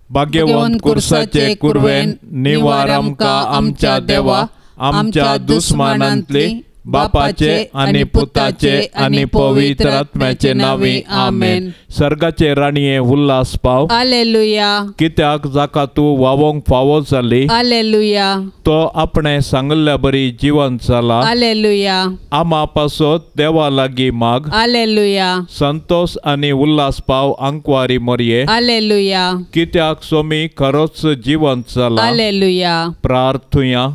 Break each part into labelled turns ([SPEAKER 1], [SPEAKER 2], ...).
[SPEAKER 1] भाग्यवंत कुर्साचे कुरवेन निवार आमकां आमच्या देवा, आमच्या दुस्मानांतली बापाचे आणि पुताचे आणि पवित्र आत्म्याचे नावी आमेन. सर्गाचे राणीये उल्हास पाव.
[SPEAKER 2] हालेलुया.
[SPEAKER 1] कित्याक जाका तूं वावोंक फावो जाली.
[SPEAKER 2] हालेलुया.
[SPEAKER 1] तो आपणे सांगल्ल्या बरी जिवंत जाला.
[SPEAKER 2] हालेलुया.
[SPEAKER 1] आमा पासोत देवा लागीं माग.
[SPEAKER 2] हालेलुया.
[SPEAKER 1] संतोष आणि उल्हास पाव आंकवारी मरये.
[SPEAKER 2] हालेलुया.
[SPEAKER 1] कित्याक सोमी खरोच जिवंत जाला.
[SPEAKER 2] हालेलुया.
[SPEAKER 1] प्रार्थुया.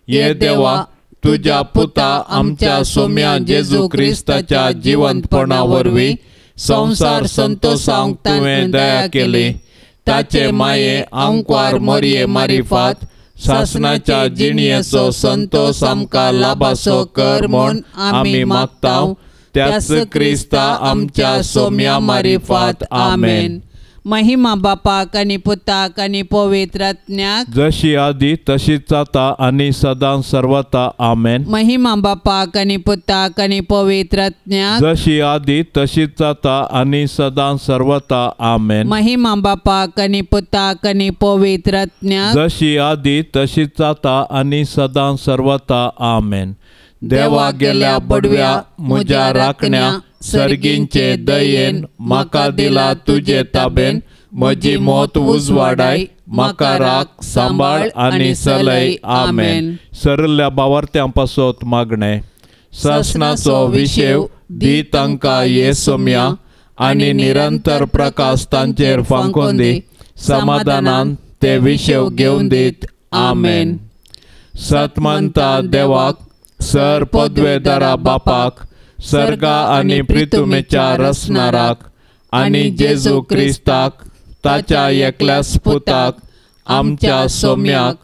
[SPEAKER 1] ये देवा, तुझ्या पुता आमच्या सोम्या जेजू क्रिस्ताच्या जिवंतपणा वरवीं संसार संतोषांक तुवें दया केली. ताचे माये आंकवार मरये मारिफात सासणाच्या जिणयेचो संतोष आमकां लाभासो कर म्हूण आमी मागतांव. त्याच क्रिस्ता आमच्या सोम्या मारिफात आमेन.
[SPEAKER 2] महिमा बापाक आणि पुताक आणि पवित्र आत्म्याक
[SPEAKER 1] जशी आदी तशीच आता आणि सदां सर्वता आमेन.
[SPEAKER 2] महिमा बापाक आणि पुताक आणि पवित्र आत्म्याक
[SPEAKER 1] जशी आदी तशीच आता आणि सदां सर्वता आमेन.
[SPEAKER 2] महिमा बापाक आणि पुताक आणि पवित्र आत्म्याक
[SPEAKER 1] जशी आदी तशीच आता आणि सदां सर्वता आमेन. देवा गेल्या बडव्या म्हज्या राखण्या सर्गींचे दयेन म्हाका दिला तुजे ताबेन. म्हजी मोत उजवाडाय म्हाका राख सांबाळ आणि सलय आमेन. सरल्या भावार्थ्यां पासत मागणे. ससनाचो विशेव दी तांकां ये सोम्या आणि निरंतर प्रकाश तांचेर फांकोन दी. समाधानान ते विशेव घेवन दीत आमेन. सतमंता देवाक, सर पदवेदारा बापाक, सर्गा आणि प्रितुमेच्या रसनाराक आणि जेजू क्रिस्ताक, ताच्या एकल्याच पुताक आमच्या सोम्याक,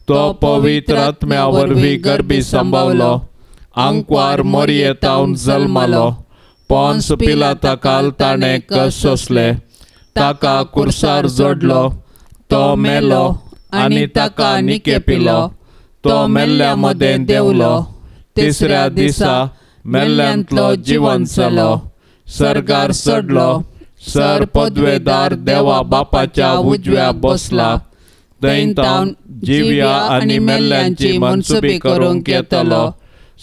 [SPEAKER 1] तो पवित्र आत्म्या वरवीं गर्भी संभावलो, आंकवार मरयेतावन जल्मालो. पोंस पिलाताकाल ताणें कश्ट सोंसले, ताका कुर्सार जोडलो. तो मेलो आणि ताका निकेपिलो. तो मेल्ल्या मदें देंवलो. तिसऱ्या दिसा मेल्ल्यांतलो जिवंत जालो. सर्गार चडलो. सर पदवेदार देवा बापाच्या उजव्या बसला. थंय तावन जिव्या आणि मेल्ल्यांची मनसुबी करूंक येतलो.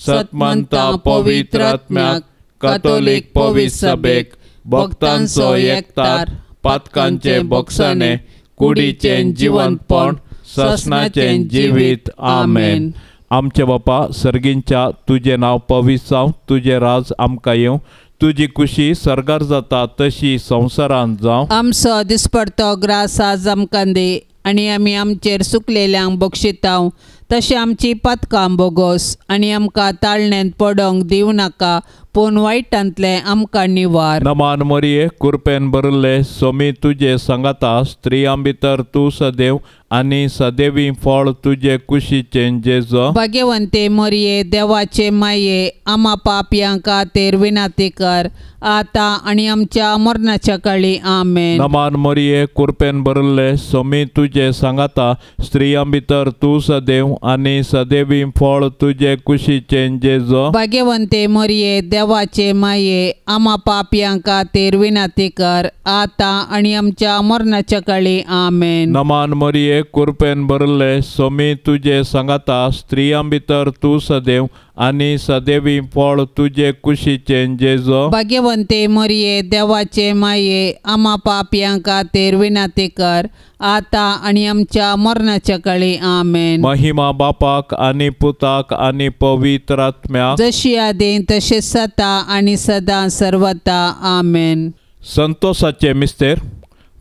[SPEAKER 1] सतमंता पवित्र आत्म्याक, कॅथोलिक पवित्र सभेक, भक्तांचो एकतार, पातकांचे भोगसणे, कुडीचें जिवंतपण, ससनाचें जिवीत आमेन. आमचे बापा सर्गींच्या तुझे नाव पवित्र जावं. तुझे राज आमकां येवं. तुझी खुशी सर्गार जाता तशी संवसारांत जावं.
[SPEAKER 2] आमचो दिसपडतो ग्रास आज आमकां दे आणि आमी आमचेर सुकलेल्यांक बक्षितांव. तशें आमची पातकां बोगोस आणि आमकां ताळण्यांत पडोंक दिवं नाका, पूण वायटांतले आमकां निवार.
[SPEAKER 1] नमान मरिये, कृपेन भरिल्ले, सोमी तुजे सांगाता. स्त्रियां भितर तूं सदैव आणि सदैवी फळ तुजे कुशीचें जेजो.
[SPEAKER 2] भाग्यवंते मरिये, देवाचे माये, आमा पापयां खातीर विनाती कर, आता आणि आमच्या मरणाच्या काळी आमेन.
[SPEAKER 1] नमान मरिये, कृपेन भरिल्ले, सोमी तुजे सांगाता. स्त्रियां भितर तूं सदैव आणि सदैवी फळ तुजे कुशीचें जेजो.
[SPEAKER 2] भाग्यवंते मरिये, देवाचे माये, आमा पापयां खातीर विनाती कर, आता आणि आमच्या मरणाच्या काळी आमेन.
[SPEAKER 1] नमान मरिये, कृपेन भरिल्ले, सोमी तुजे सांगाता. स्त्रियां भितर तूं सदैव आणि सदैवी फळ तुजे कुशीचें जेजो.
[SPEAKER 2] भाग्यवंते मरिये, देवाचे माये, आमा पापयां खातीर विनाती कर, आता आणि आमच्या मरणाच्या काळी आमेन.
[SPEAKER 1] महिमा बापाक आणि पुताक आणि पवित्र आत्म्याक,
[SPEAKER 2] जशी आदी तशेंच जाता आणि सदां सर्वता आमेन.
[SPEAKER 1] संतोषाचे मिस्तेर.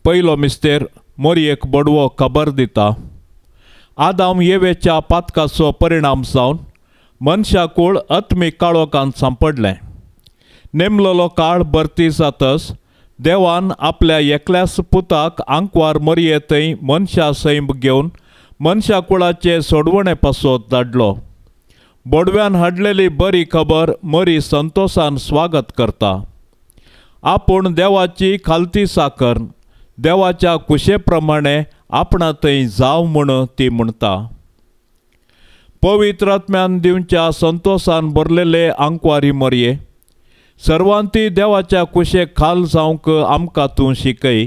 [SPEAKER 1] पयलो मिस्तेर मरयेक बडवो खबर दिता. आदाम येवेच्या पातकाचो परिणाम जावन मनशाकूळ आत्मीक काळोखांत सांपडलें. नेमलेलो काळ भरती जातच देवान आपल्या एकल्याच पुताक आंकवार मरये थंय मनशा सैम घेवन मनशाकुळाचे सोडवणे पासत धाडलो. बडव्यान हाडलेली बरी खबर मरी संतोषान स्वागत करता. आपूण देवाची खालती साकर, देवाच्या कुशे प्रमाणे आपणा थंय जाव म्हूण ती म्हणटा. पवित्र आत्म्यान दिवच्या संतोषान भरलेले आंकवारी मरये, सर्वांती देवाच्या कुशेक खाल जावंक आमकां तूं शिकय.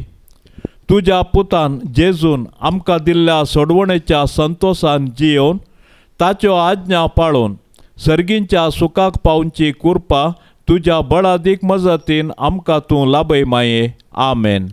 [SPEAKER 1] तुज्या पुतान जेजून आमकां दिल्ल्या सोडवणेच्या संतोषान जियोवन ताच्यो आज्ञा पाळून सर्गींच्या सुखाक पावची कृपा तुज्या बळादीक मजतीन आमकां तूं लाभय माये. आमेन.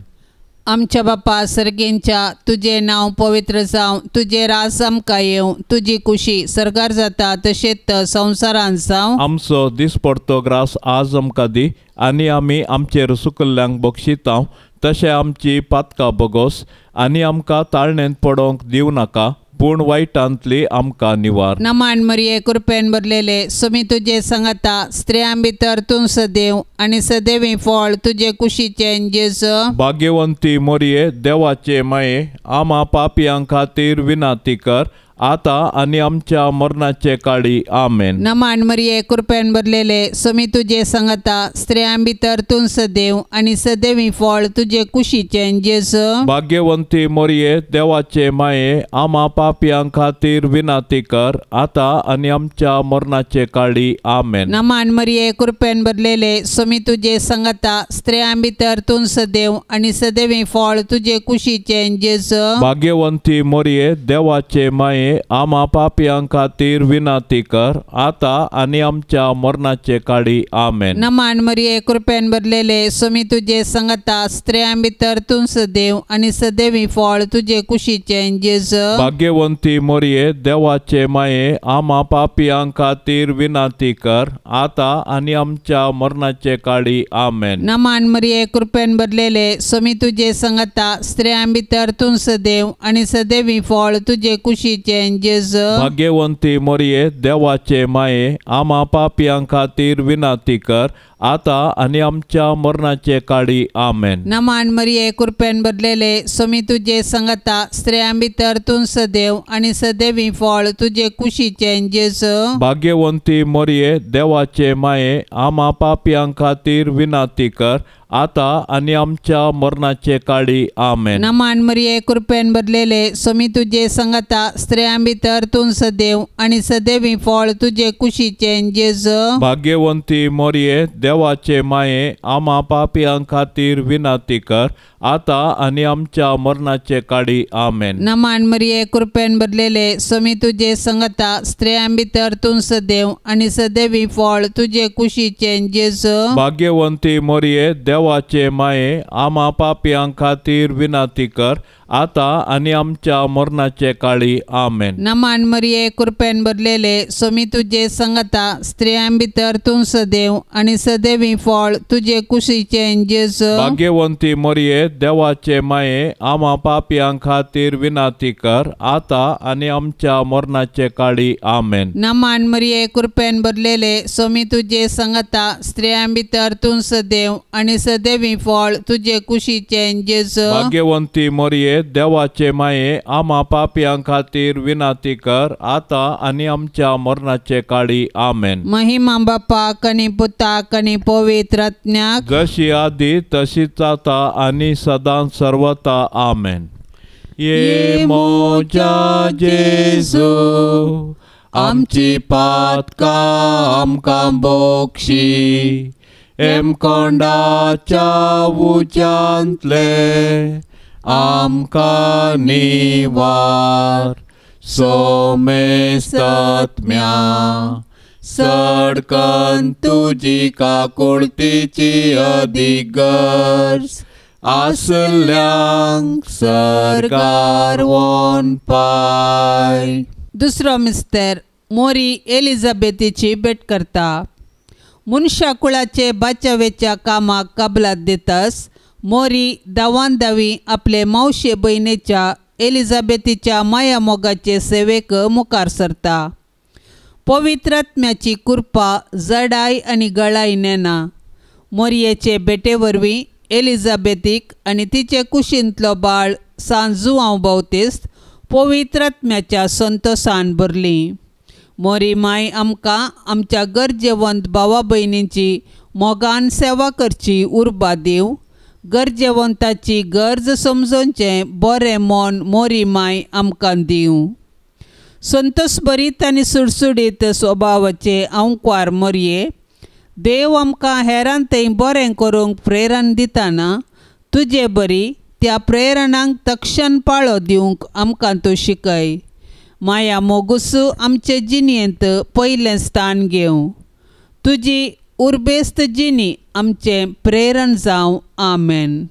[SPEAKER 2] आमच्या बापा सर्गेंच्या तुझे नाव पवित्र जावं, तुझे रास आमकां येवं, तुजी कुशी सरकार जाता तशेंच संवसारांत जावं.
[SPEAKER 1] आमचो दिसपडतो ग्रास आज आमकां दी आनी आमी आमचेर सुकल्ल्यांक बक्षितांव तशें आमची पातकां बगोस आनी आमकां ताळणेंत पडोवंक दिवं नाका पूण वायटांतली आमकां निवार.
[SPEAKER 2] नमान मरिये कृपेन भरलेले सुमी तुजे सांगाता स्त्रियां भितर तूं सदैव आनी सदैवी फळ तुजे कुशीचें जेजू.
[SPEAKER 1] भाग्यवंती मोरये देवाचे माये आमा पापयां खातीर विनाती कर आता आनी आमच्या मरणाचे काळी. आमेन.
[SPEAKER 2] नमान मरिये कृपेन भरलेले सुमी तुजे सांगाता स्त्रियां भितर तूं सदैव आनी सदैवी फळ तुजे कुशीचें जेजू.
[SPEAKER 1] भाग्यवंती मोरये देवाचे माये आमा पापयां खातीर विनाती कर आता आनी आमच्या मरणाचे काळी. आमेन.
[SPEAKER 2] नमान मरिये कृपेन भरलेले सुमी तुजे सांगाता स्त्रियां भितर तूं सदैव आनी सदैवी फळ तुजे कुशीचें जेजू.
[SPEAKER 1] भाग्यवंती मोरये देवाचे माये आमा पापयां खातीर विनाती कर आता आनी आमच्या मरणाचे काळी. आमेन.
[SPEAKER 2] नमान मरिये कृपेन भरलेले सुमी तुजे सांगाता स्त्रियां भितर तूं सदैव आनी सदैवी फळ तुजे कुशीचें जेजू.
[SPEAKER 1] भाग्यवंती मोरये देवाचे माये आमा पापयां खातीर विनाती कर आता आनी आमच्या मरणाचे काळी. आमेन.
[SPEAKER 2] नमान मरिये कृपेन भरलेले सुमी तुजे सांगाता स्त्रियां भितर तूं सदैव आनी सदैवी फळ तुजे कुशीचें जेजू.
[SPEAKER 1] भाग्यवंती मोरये देवाचे माये आमा पापयां खातीर विनाती कर आता आनी आमच्या मरणाचे काळी. आमेन.
[SPEAKER 2] नमान मरिये कृपेन भरलेले सुमी तुजे सांगाता स्त्रियां भितर तूं सदैव आनी सदैवी फळ तुजे कुशीचें जेजू.
[SPEAKER 1] भाग्यवंती मोरये देवाचे माये आमा पापयां खातीर विनाती कर आता आनी आमच्या मरणाचे काळी. आमेन.
[SPEAKER 2] नमान मरिये कृपेन भरलेले सुमी तुजे सांगाता स्त्रियां भितर तूं सदैव आनी सदैवी फळ तुजे कुशीचें जेजू.
[SPEAKER 1] भाग्यवंती मोरये देवाचे माये आमा पापयां खातीर विनाती कर आता आनी आमच्या मरणाचे काळी. आमेन.
[SPEAKER 2] नमान मरिये कृपेन भरलेले सुमी तुजे सांगाता स्त्रियां भितर तूं सदैव आनी सदैवी फळ तुजे कुशीचें जेजू.
[SPEAKER 1] भाग्यवंती मोरये देवाचे माये आमा पापयां खातीर विनाती कर आता आनी आमच्या मरणाचे काळी. आमेन.
[SPEAKER 2] नमान मरिये कृपेन भरलेले सुमी तुजे सांगाता स्त्रियां भितर तूं सदैव आनी सदैवी फळ तुजे कुशीचें जेजू.
[SPEAKER 1] भाग्यवंती मोरये देवाचे माये आमा पापयां खातीर विनाती कर आता आनी आमच्या मरणाचे काळी. आमेन.
[SPEAKER 2] नमान मरिये कृपेन भरलेले सुमी तुजे सांगाता स्त्रियां भितर तूं सदैव आनी सदैवी फळ तुजे कुशीचें जेजू.
[SPEAKER 1] भाग्यवंती मोरये देवाचे माये आमा पापयां खातीर विनाती कर आता आनी आमच्या मरणाचे काळी. आमेन.
[SPEAKER 2] महिमा बापाक आनी पुताक आनी पवित्र आत्म्याक
[SPEAKER 1] जशी आदी तशीच आता आनी सदां सर्वता. आमेन. ये मोच्या जेजू आमची पातकां आमकां बोक्षी एम कोंडाच्या उज्यांतले आमकां निवार सोमेस्तत्म्या सडकन तुजी काकुळतीची अधिगर्ज आसल्यांक सरकार वोन पाय.
[SPEAKER 2] दुसरो मिस्तेर मोरी एलिझाबेथीची भेट करता. मनशा कुळाचे बाचावेच्या कामाक कबलात दितास मोरी दावान दावी आपले मावशे भयणीच्या एलिझाबेथीच्या माया मोगाचे सेवेक मुखार सरता. पवित्र आत्म्याची कृपा जडाय आनी गळाय नेना. मोरयेचे भेटे वरवीं एलिझाबेथीक आनी तिचे कुशींतलो बाळ सांजुआंव बावतिस्त पवित्र आत्म्याच्या संतोषान भरली. मोरी माय आमकां आमच्या गरजेवंत भावा भयणींची मोगान सेवा करची उर्बा दिव. गरजेवंताची गरज समजोवचें बरें मन मोरी माय आमकां दिव. संतोश भरीत आनी सुडसुडीत स्वभावाचे आंवकार मोरये देव आमकां हेरांतय बरें करूंक प्रेरण दिताना तुजे बरी त्या प्रेरणांक तक्षण पाळो दिवंक आमकां तूं शिकय. माया मोगूसू आमचे जिणेंत पयलें स्थान घेवं. तुजी उर्बेस्त जिणी आमचें प्रेरण जावं. आमेन.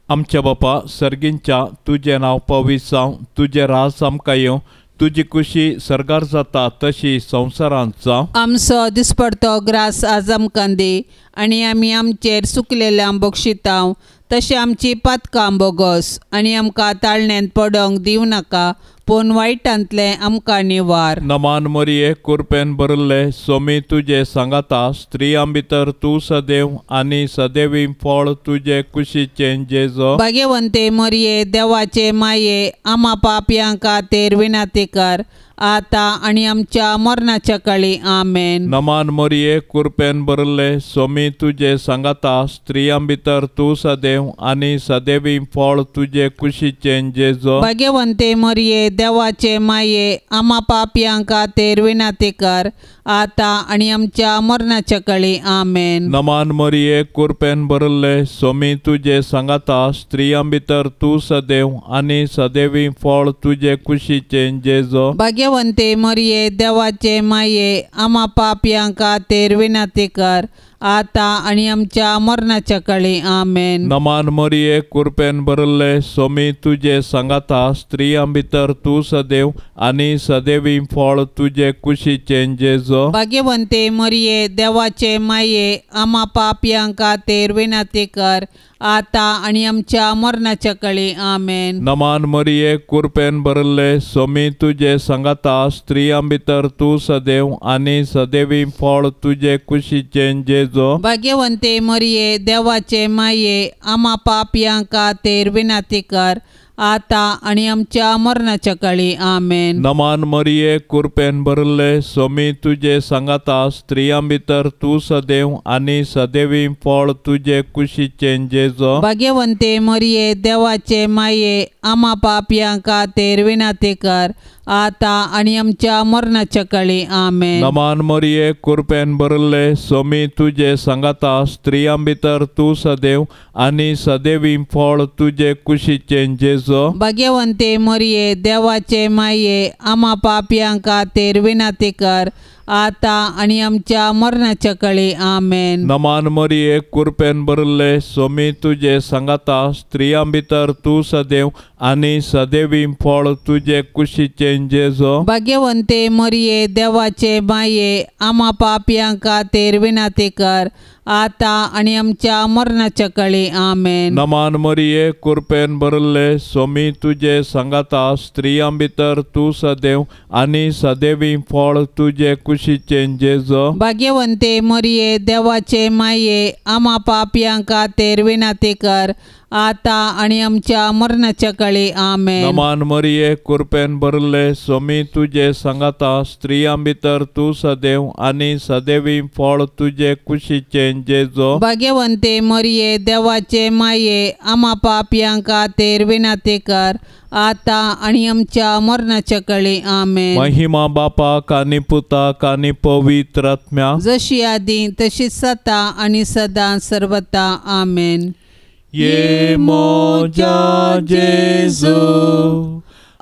[SPEAKER 1] आमच्या बापा सर्गींच्या तुजें नांव पवित्र जावं. तुजें राज आमकां येवं. तुजी खुशी सर्गार जाता तशी संवसारांत जावं.
[SPEAKER 2] आमचो दिसपडतो ग्रास आज आमकां दी आनी आमी आमचेर चुकलेल्यांक बक्षितांव तशें आमची पातकां बोगोस आनी आमकां ताळण्यांत पडोंक दिवं नाका पूण वायटांतलें आमकां निवार.
[SPEAKER 1] नमान मरिये कुरपेन भरले सोमी तुजे सांगाता स्त्रियां भितर तूं सदैव आनी सदैवी फळ तुजे कुशीचें जेजो.
[SPEAKER 2] भाग्यवंते मरिये देवाचे माये आमा पापयां खातीर विनाती कर आता आनी आमच्या मरणाच्या काळी. आमेन.
[SPEAKER 1] नमान मरिये कुरपेन भरले सोमी तुजे सांगाता स्त्रियां भितर तूं सदैव आनी सदैवी फळ तुजे कुशीचें जेजो.
[SPEAKER 2] भाग्यवंते मरिये देवाचे माये आमा पापयां खातीर विनाती कर आता आनी आमच्या मरणाच्या काळी. आमेन.
[SPEAKER 1] नमान मरिये कुरपेन भरले सोमी तुजे सांगाता स्त्रियां भितर तूं सदैव आनी सदैवी फळ तुजे कुशीचें जेजो.
[SPEAKER 2] भाग्यवंते मरिये देवाचे माये आमा पापयां खातीर विनाती कर आता आनी आमच्या मरणाच्या काळी. आमेन.
[SPEAKER 1] नमान मरिये कुरपेन भरले सोमी तुजे सांगाता स्त्रियां भितर तूं सदैव आनी सदैवी फळ तुजे कुशीचें जेजो.
[SPEAKER 2] भाग्यवंते मरिये देवाचे माये आमा पापयां खातीर विनाती कर आता आनी आमच्या मरणाच्या काळी. आमेन.
[SPEAKER 1] नमान मरिये कुरपेन भरले सोमी तुजे सांगाता स्त्रियां भितर तूं सदैव आनी सदैवी फळ तुजे कुशीचें जेजो.
[SPEAKER 2] भाग्यवंते मरिये देवाचे माये आमा पापयां खातीर विनाती कर आता आनी आमच्या मरणाच्या काळी. आमेन.
[SPEAKER 1] नमान मरिये कुरपेन भरले सोमी तुजे सांगाता स्त्रियां भितर तूं सदैव आनी सदैवी फळ तुजे कुशीचें जेजो.
[SPEAKER 2] भाग्यवंते मरिये देवाचे माये आमा पापयां खातीर विनाती कर आता आनी आमच्या मरणाच्या काळी. आमेन.
[SPEAKER 1] नमान मरिये कुरपेन भरले सोमी तुजे सांगाता स्त्रियां भितर तूं सदैव आनी सदैवी फळ तुजे कुशीचें जेजो.
[SPEAKER 2] भाग्यवंते मरिये देवाचे माये आमा पापयां खातीर विनाती कर आता आनी आमच्या मरणाच्या काळी. आमेन.
[SPEAKER 1] नमान मरिये कुरपेन भरले सोमी तुजे सांगाता स्त्रियां भितर तूं सदैव आनी सदैवी फळ तुजे कुशीचें जेजो.
[SPEAKER 2] भाग्यवंते मरिये देवाचे माये आमा पापयां खातीर विनाती कर आता आनी आमच्या मरणाच्या काळी. आमेन.
[SPEAKER 1] नमान मरिये कुरपेन भरले सोमी तुजे सांगाता स्त्रियां भितर तूं सदैव आनी सदैवी फळ तुजे कुशीचें जेजो.
[SPEAKER 2] भाग्यवंते मरिये देवाचे माये आमा पापयां खातीर विनाती कर आता आनी आमच्या मरणाच्या काळी. आमेन.
[SPEAKER 1] नमान मरिये कुरपेन भरले सोमी तुजे सांगाता स्त्रियां भितर तूं सदैव आनी सदैवी फळ तुजे कुशीचें जेजो.
[SPEAKER 2] भाग्यवंते मरिये देवाचे माये आमा पापयां खातीर विनाती कर आता आनी आमच्या मरणाच्या काळी. आमेन.
[SPEAKER 1] महिमा बापाक आनी पुताक आनी पवित्र आत्म्याक
[SPEAKER 2] जशी आदी तशीच जाता आनी सदां सर्वता. आमेन.
[SPEAKER 1] ये मोजा जेजू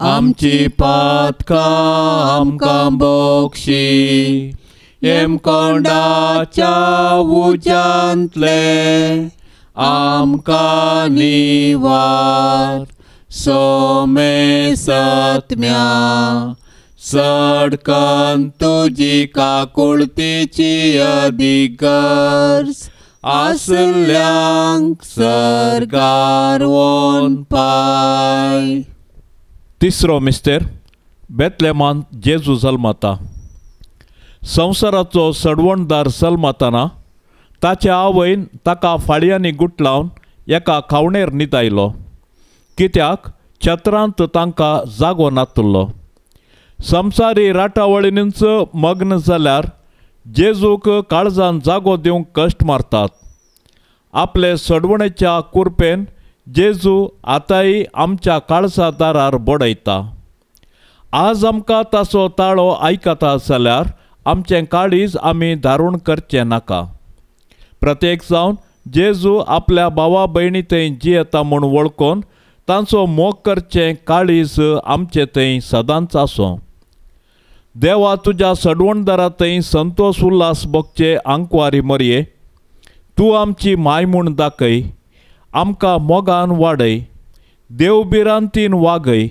[SPEAKER 1] आमची पातकां आमकां बोगशी. एम कोंडाच्या उज्यांतले आमकां निवार. सोमे सत्म्या सडकान तुजी काकुळतेची अधिगर्ज आसल्यांक सरकार वोन पाय. तिसरो मिस्तेर बेतलेमांत जेजू जल्मता. संवसाराचो सडवणदार जल्मताना ताच्या आवयन ताका फाळयांनी गुटलावन एका खावणेर न्हिदायलो कित्याक छत्रांत तांकां जागो नासलो. संवसारी राटावळींच मग्न जाल्यार जेजूक काळजान जागो दिवंक कश्ट मारतात. आपले सडवणेच्या कुरपेन जेजू आतांय आमच्या काळजा दारार बडयता. आज आमकां ताचो ताळो आयकता जाल्यार आमचें काळीज आमी दारूण करचें नाका. प्रत्येक जावन जेजू आपल्या भावा भयणी थंय जी येता म्हूण वळखून तांचो मोग करचें काळीज आमचे थंय सदांच आसूं. देवा तुज्या सडवणदारा थंय संतोश उल्हास भोगचे आंकवारी मरये. तूं आमची माय म्हूण दाखय, आमकां मोगान वाडय, देवबिरांतीन वागय.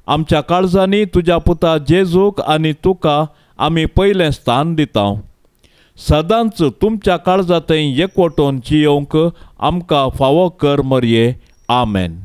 [SPEAKER 1] आमच्या काळजांनी तुज्या पुता जेजूक आनी तुका आमी पयलें स्थान दिता. सदांच तुमच्या काळजा थंय एकवटून जियोंक आमकां फावो कर मरये. आमेन.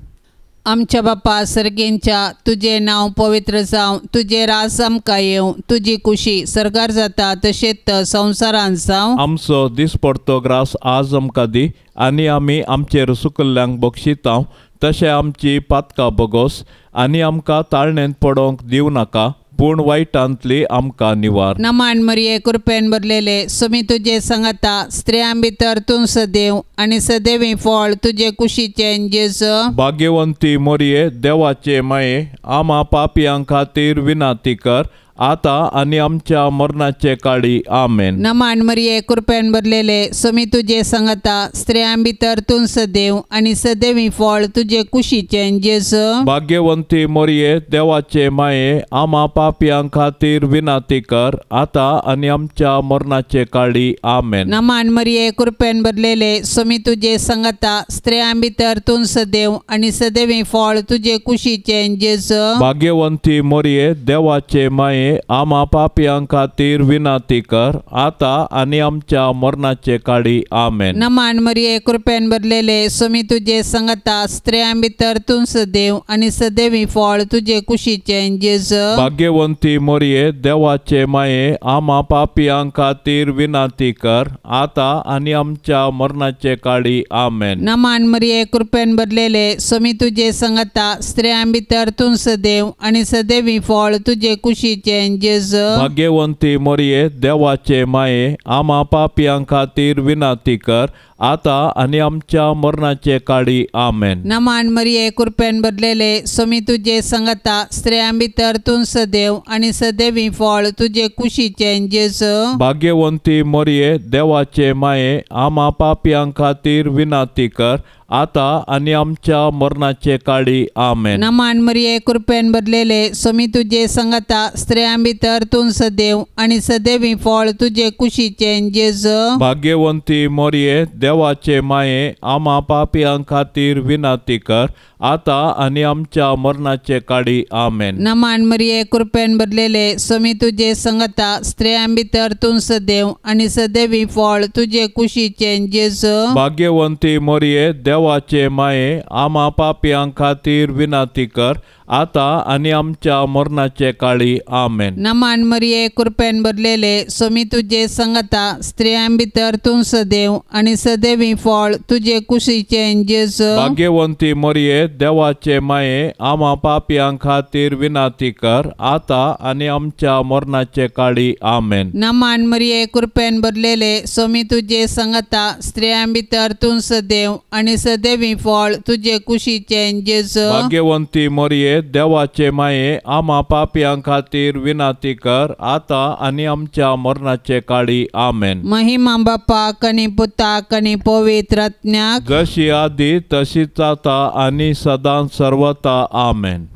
[SPEAKER 2] आमच्या बापा सर्गेंच्या तुझे नांव पवित्र जावं, तुझे राज आमकां येवं, तुजी कुशी सरकार जाता तशेंच संवसारांत जावं.
[SPEAKER 1] आमचो दिसपडतो ग्रास आज आमकां दी आनी आमी आमचेर सुकल्ल्यांक बक्षिता तशें आमची पातकां बगोस आनी आमकां ताळणेंत पडोवंक दिवं नाका, पूण वायटांतली आमकां निवार.
[SPEAKER 2] नमान मरिये कृपेन भरलेले सुमी तुजे सांगता स्त्रियां भितर तूं सदैव आनी सदैवी फळ तुजे कुशीचें जेजू.
[SPEAKER 1] भाग्यवंती मोरये देवाचे माये, आमा पापियां खातीर विनाती कर, आता आनी आमच्या मरणाचे काळी. आमेन.
[SPEAKER 2] नमान मरिये कृपेन भरलेले सुमी तुजे सांगता स्त्रियां भितर तूं सदैव आनी सदैवी फळ तुजे कुशीचें जेजू.
[SPEAKER 1] भाग्यवंती मोरये देवाचे माये, आमा पापियां खातीर विनाती कर, आता आनी आमच्या मरणाचे काळी. आमेन.
[SPEAKER 2] नमान मरिये कृपेन भरलेले सुमी तुजे सांगता स्त्रियां भितर तूं सदैव आनी सदैवी फळ तुजे कुशीचें जेजू.
[SPEAKER 1] भाग्यवंती मोरये देवाचे माये, आमा पापियां खातीर विनाती कर, आता आनी आमच्या मरणाचे काळी. आमेन.
[SPEAKER 2] नमान मरिये कृपेन भरलेले सुमी तुजे सांगता स्त्रियां भितर तूं सदैव आनी सदैवी फळ तुजे कुशीचें जेजू.
[SPEAKER 1] भाग्यवंती मोरये देवाचे माये, आमा पापियां खातीर विनाती कर, आता आनी आमच्या मरणाचे काळी. आमेन.
[SPEAKER 2] नमान मरिये कृपेन भरलेले सुमी तुजे सांगता स्त्रियां भितर तूं सदैव आनी सदैवी फळ तुजे कुशीचें जेजू.
[SPEAKER 1] भाग्यवंती मोरये देवाचे माये, आमा पापियां खातीर विनाती कर, आता आनी आमच्या मरणाचे काळी. आमेन.
[SPEAKER 2] नमान मरिये कृपेन भरलेले सुमी तुजे सांगता स्त्रियां भितर तूं सदैव आनी सदैवी फळ तुजे कुशीचें जेजू.
[SPEAKER 1] भाग्यवंती मोरये देवाचे माये, आमा पापियां खातीर विनाती कर, आता आनी आमच्या मरणाचे काळी. आमेन.
[SPEAKER 2] नमान मरिये कृपेन भरलेले सुमी तुजे सांगता स्त्रियां भितर तूं सदैव आनी सदैवी फळ तुजे कुशीचें जेजू.
[SPEAKER 1] भाग्यवंती मोरये देवाचे माये, आमा पापियां खातीर विनाती कर, आता आनी आमच्या मरणाचे काळी. आमेन.
[SPEAKER 2] नमान मरिये कृपेन भरलेले सुमी तुजे सांगता स्त्रियां भितर तूं सदैव आनी सदैवी फळ तुजे कुशीचें जेजू.
[SPEAKER 1] भाग्यवंती मोरये देवाचे माये, आमा पापियां खातीर विनाती कर, आता आनी आमच्या मरणाचे काळी. आमेन.
[SPEAKER 2] नमान मरिये कृपेन भरलेले सुमी तुजे सांगता स्त्रियां भितर तूं सदैव आनी सदैवी फळ तुजे कुशीचें जेजू.
[SPEAKER 1] भाग्यवंती मोरये देवाचे माये, आमा पापियां खातीर विनाती कर, आता आनी आमच्या मरणाचे काळी. आमेन.
[SPEAKER 2] नमान मरिये कृपेन भरलेले सुमी तुजे सांगता स्त्रियां भितर तूं सदैव आनी सदैवी फळ तुजे कुशीचें जेजू.
[SPEAKER 1] भाग्यवंती मोरये देवाचे माये, आमा पापियां खातीर विनाती कर, आता आनी आमच्या मरणाचे काळी. आमेन.
[SPEAKER 2] महिमा बापाक आनी पुताक आनी पवित्र आत्म्याक
[SPEAKER 1] जशी आदी तशीच आता आनी सदां सर्वता. आमेन.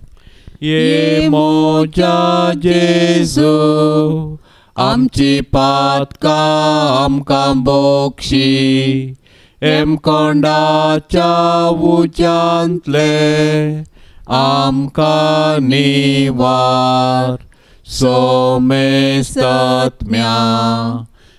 [SPEAKER 1] ये मोजा जेजू, आमची पातकां आमकां बोक्षी, एम कोंडाच्या उज्यांतले आमकां निवार. सोमेस्तत्म्या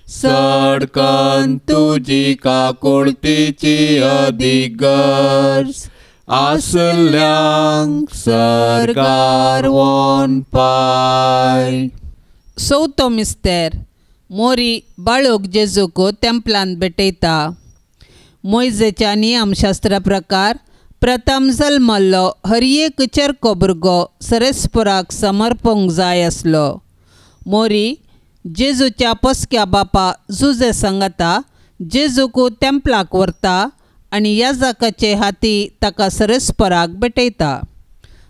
[SPEAKER 1] सडकन तुजी काकुळतीची अधिगर्ज, आसल्यांक सरकार वोन पाय.
[SPEAKER 2] चवथो मिस्तेर मोरी बाळूक जेजूक तेंपलांत भेटयता. मोइजेच्या नियमशास्त्रा प्रकार प्रथम जल्मल्लो हर एक चरको भुरगो सरेस्पराक समर्पंक जाय आसलो. मोरी जेजूच्या पसक्या बापा जुजे सांगता जेजूक तेंपलाक व्हरता आनी याजकाचे हाती ताका सरेस्पराक भेटयता.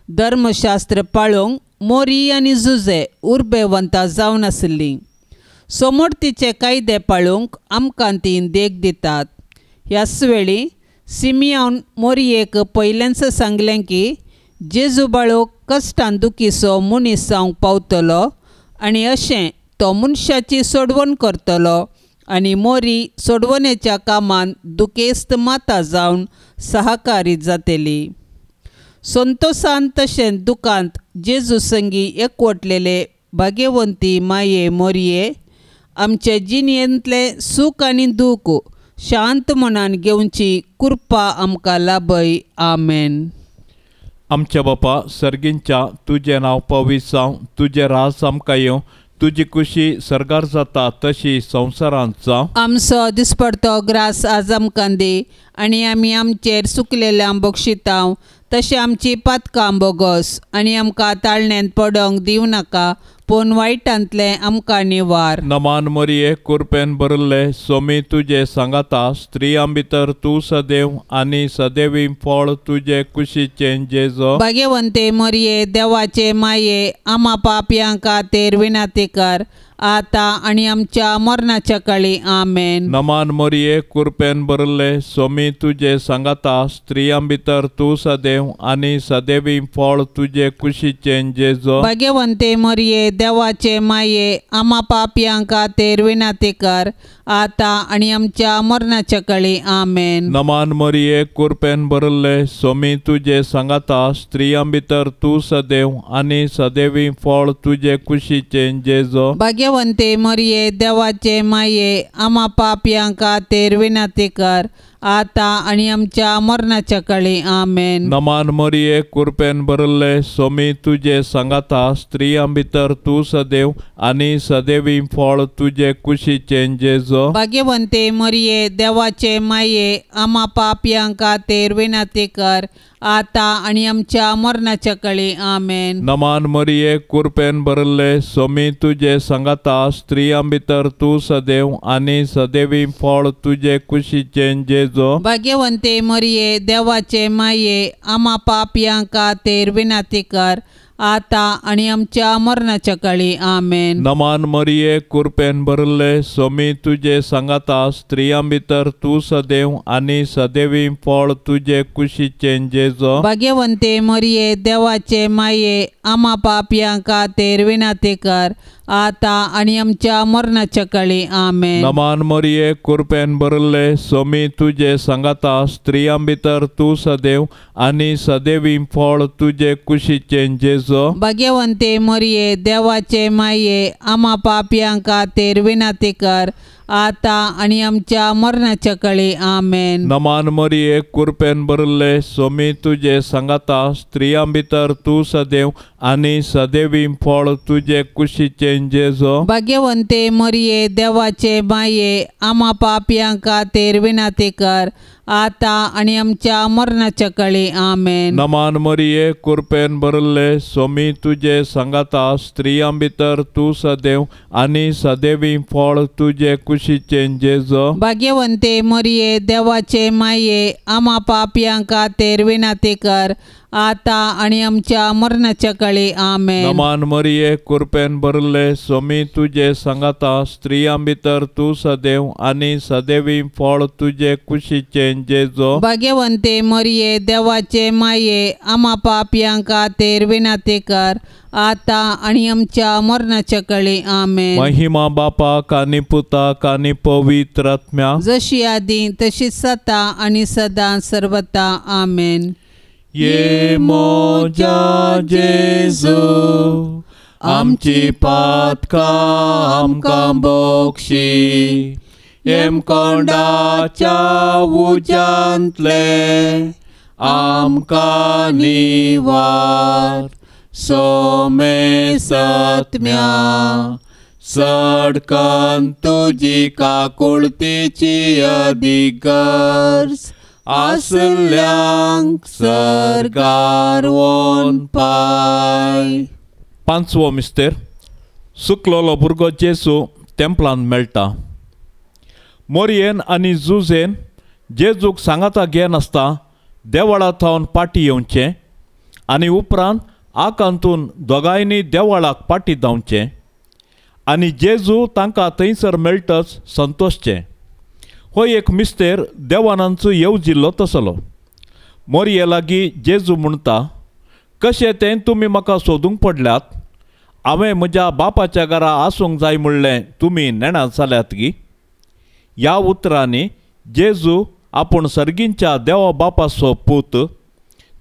[SPEAKER 2] धर्मशास्त्र पाळूंक मोरी आनी जुजे उर्बेवंतां जावन आसलीं. सोमोर्तीचे कायदे पाळूंक आमकां तीं देख दितात. ह्याच वेळी सिमियोन मोरयेक पयलेंच सांगलें की जेजू बाळो कश्टान दुखीचो मनीस जावंक पावतलो आनी अशें तो मनशाची सोडवण करतलो आनी मोरी सोडवणेच्या कामान दुखेस्त माता जावन सहकारी जातली. संतोशान तशें दुखांत जेजू संगी एकवटलेले भाग्यवंती माये मोरये, आमचे जिणेंतले सूख आनी दूख शांत मनान घेवची कृपा आमकां लाभय. आमेन.
[SPEAKER 1] आमच्या बापा सर्गींच्या तुजें नांव पवित्र जावं, तुजें रास आमकां येवं, तुजी खुशी सर्गार जाता तशी संवसारांत जावं.
[SPEAKER 2] आमचो दिसपडतो ग्रास आज आमकां दी आनी आमी आमचेर चुकलेल्यांक बक्षितांव तशें आमची पातकां बोगोस आनी आमकां ताळण्यांत पडोंक दिवं नाका, पूण वायटांतले आमकां निवार.
[SPEAKER 1] नमान मरिये कुरपेन भरले सोमी तुजे सांगाता, स्त्रियां भितर तूं सदैव आनी सदैवी फळ तुजे कुशीचें जेजो.
[SPEAKER 2] भाग्यवंते मोरये देवाचे माये, आमा पापयां खातीर विनाती कर, आता आनी आमच्या मरणाच्या काळी. आमेन.
[SPEAKER 1] नमान मरिये कुरपेन भरले सोमी तुजे सांगाता, स्त्रियां भितर तूं सदैव आनी सदैवी फळ तुजे कुशीचें जेजो.
[SPEAKER 2] भाग्यवंते मोरये देवाचे माये, आमा पापयां खातीर विनाती कर, आता आनी आमच्या मरणाच्या काळी. आमेन.
[SPEAKER 1] नमान मरिये कुरपेन भरले सोमी तुजे सांगाता, स्त्रियां भितर तूं सदैव आनी सदैवी फळ तुजे कुशीचें जेजो.
[SPEAKER 2] भाग्यवंते मोरये देवाचे माये, आमा पापयां खातीर विनाती कर, आता आनी आमच्या मरणाच्या काळी. आमेन.
[SPEAKER 1] नमान मरिये कुरपेन भरले सोमी तुजे सांगाता, स्त्रियां भितर तूं सदैव आनी सदैवी फळ तुजे कुशीचें जेजो.
[SPEAKER 2] भाग्यवंते मोरये देवाचे माये, आमा पापयां खातीर विनाती कर, आता आनी आमच्या मरणाच्या काळी. आमेन.
[SPEAKER 1] नमान मरिये कुरपेन भरले सोमी तुजे सांगाता, स्त्रियां भितर तूं सदैव आनी सदैवी फळ तुजे कुशीचें जेजो.
[SPEAKER 2] भाग्यवंते मोरये देवाचे माये, आमा पापयां खातीर विनाती कर, आता आनी आमच्या मरणाच्या काळी. आमेन.
[SPEAKER 1] नमान मरिये कुरपेन भरले सोमी तुजे सांगाता, स्त्रियां भितर तूं सदैव आनी सदैवी फळ तुजे कुशीचें जेजो.
[SPEAKER 2] भाग्यवंते मोरये देवाचे माये, आमा पापयां खातीर विनाती कर, आता आनी आमच्या मरणाच्या काळी. आमेन.
[SPEAKER 1] नमान मरिये कुरपेन भरले सोमी तुजे सांगाता, स्त्रियां भितर तूं सदैव आनी सदैवी फळ तुजे कुशीचें जेजो.
[SPEAKER 2] भाग्यवंते मोरये देवाचे माये, आमा पापयां खातीर विनाती कर, आता आनी आमच्या मरणाच्या काळी. आमेन.
[SPEAKER 1] नमान मरिये कुरपेन भरले सोमी तुजे सांगाता, स्त्रियां भितर तूं सदैव आनी सदैवी फळ तुजे कुशीचें जेजो.
[SPEAKER 2] भाग्यवंते मोरये देवाचे माये, आमा पापयां खातीर विनाती कर, आता आनी आमच्या मरणाच्या काळी. आमेन.
[SPEAKER 1] नमान मरिये कुरपेन भरले सोमी तुजे सांगाता, स्त्रियां भितर तूं सदैव आनी सदैवी फळ तुजे कुशीचें जेजो.
[SPEAKER 2] भाग्यवंते मोरये देवाचे माये, आमा पापयां खातीर विनाती कर, आता आनी आमच्या मरणाच्या काळी. आमेन.
[SPEAKER 1] नमान मरिये कुरपेन भरले सोमी तुजे सांगाता, स्त्रियां भितर तूं सदैव आनी सदैवी फळ तुजे कुशीचें जेजो.
[SPEAKER 2] भाग्यवंते मोरये देवाचे माये, आमा पापयां खातीर विनाती कर, आता आनी आमच्या मरणाच्या काळी. आमेन.
[SPEAKER 1] महिमा बापाक आनी पुताक आनी पवित्र आत्म्याक,
[SPEAKER 2] जशी आदी तशीच जाता आनी सदां सर्वता. आमेन.
[SPEAKER 1] ये मोजा जेजू आमची पातकां आमकां बक्षी, एम कोंडाच्या उज्यांतले आमकां निवार. सोमे सत्म्या सडकान तुजी काकुळतेची अधिगर्ज, आसल्यांक सरकार वोन पाय. पांचवो मिस्तेर, सुकलोलो भुरगो जेजू तेंपलान मेळटा. मोरयेन आनी जुजेन जेजूक सांगाता घेन आसता देवळा थावन पाटी येवचें आनी उपरांत आकांतून दोगांयनी देवळाक पाटी धांवचें आनी जेजू तांकां थंयसर मेळटच संतोशचें. हो एक मिस्तेर देवानांचो येवजिल्लो तसलो. मोरये लागीं जेजू म्हणटा, कशें तें तुमी म्हाका सोदूंक पडल्यात? हांवें म्हज्या बापाच्या घरा आसूंक जाय म्हणलें तुमी नेणात जाल्यात गी. ह्या उतरांनी जेजू आपूण सर्गींच्या देवा बापाचो पूत,